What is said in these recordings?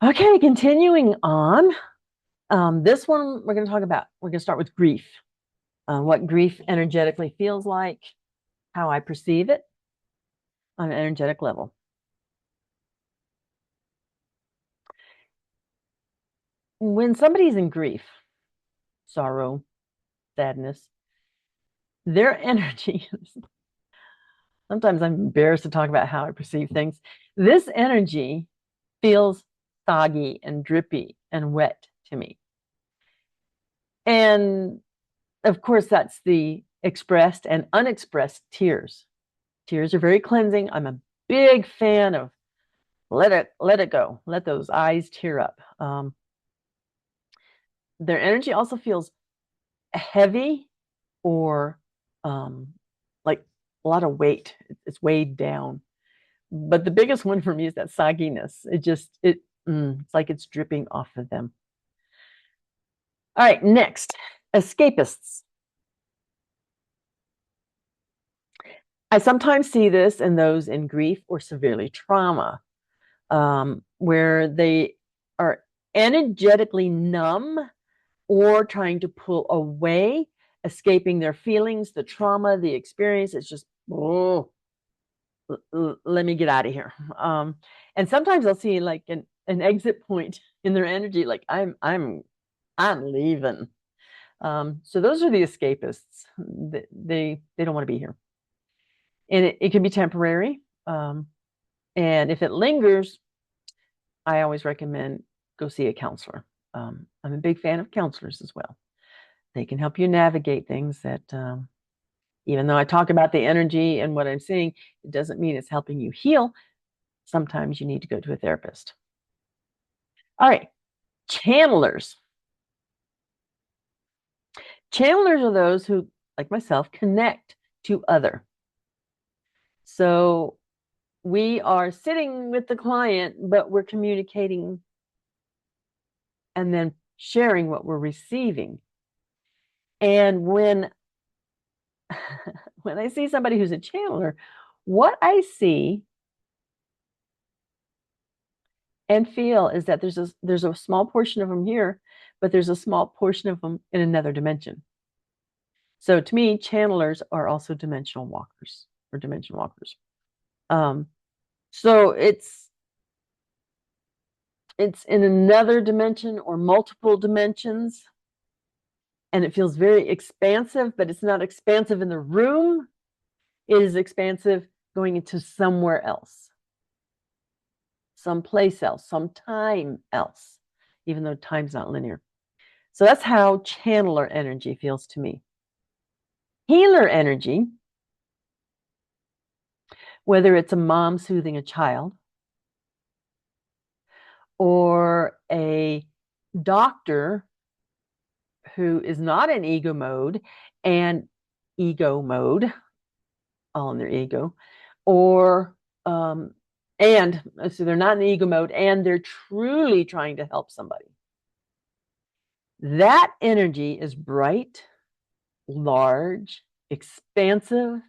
Okay, continuing on. This one we're going to talk about. We're going to start with grief. What grief energetically feels like, how I perceive it on an energetic level. When somebody's in grief, sorrow, sadness, their energy, sometimes I'm embarrassed to talk about how I perceive things. This energy feels soggy and drippy and wet to me. And of course, that's the expressed and unexpressed tears. Tears are very cleansing. I'm a big fan of let it go. Let those eyes tear up. Their energy also feels heavy or like a lot of weight. It's weighed down. But the biggest one for me is that sogginess. It's like it's dripping off of them. All right, next, escapists. I sometimes see this in those in grief or severely trauma, where they are energetically numb or trying to pull away, escaping their feelings, the trauma, the experience. It's just, oh, let me get out of here. And sometimes I'll see like an exit point in their energy, like I'm leaving. So those are the escapists. They don't want to be here, and it can be temporary. And if it lingers, I always recommend go see a counselor. I'm a big fan of counselors as well. They can help you navigate things that, even though I talk about the energy and what I'm seeing, it doesn't mean it's helping you heal. Sometimes you need to go to a therapist. All right, channelers. Channelers are those who, like myself, connect to other. So we are sitting with the client, but we're communicating and then sharing what we're receiving. And when I see somebody who's a channeler, what I see and feel is that there's a small portion of them here, but there's a small portion of them in another dimension. So to me, channelers are also dimensional walkers or dimension walkers. So it's in another dimension or multiple dimensions, and it feels very expansive, but it's not expansive in the room. It is expansive going into somewhere else, someplace else, sometime else, even though time's not linear. So that's how channeler energy feels to me. Healer energy, whether it's a mom soothing a child or a doctor who is not in ego mode and ego mode, all in their ego, or and so they're not in ego mode and they're truly trying to help somebody. That energy is bright, large, expansive,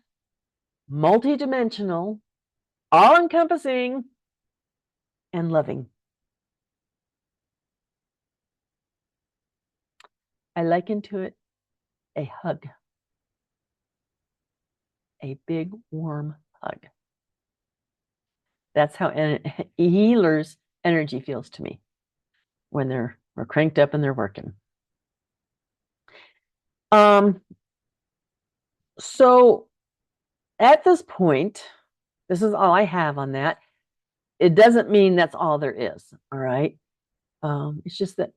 multidimensional, all-encompassing, and loving. I liken to it a hug, a big, warm hug. That's how healers' energy feels to me when they're cranked up and they're working. So at this point, this is all I have on that. It doesn't mean that's all there is. All right. It's just that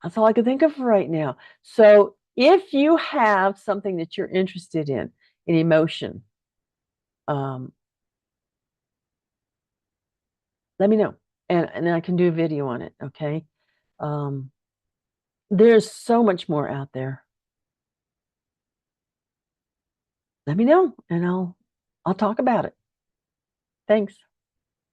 that's all I can think of right now. So if you have something that you're interested in, an emotion, let me know, and I can do a video on it. Okay. There's so much more out there. Let me know, and I'll talk about it. Thanks.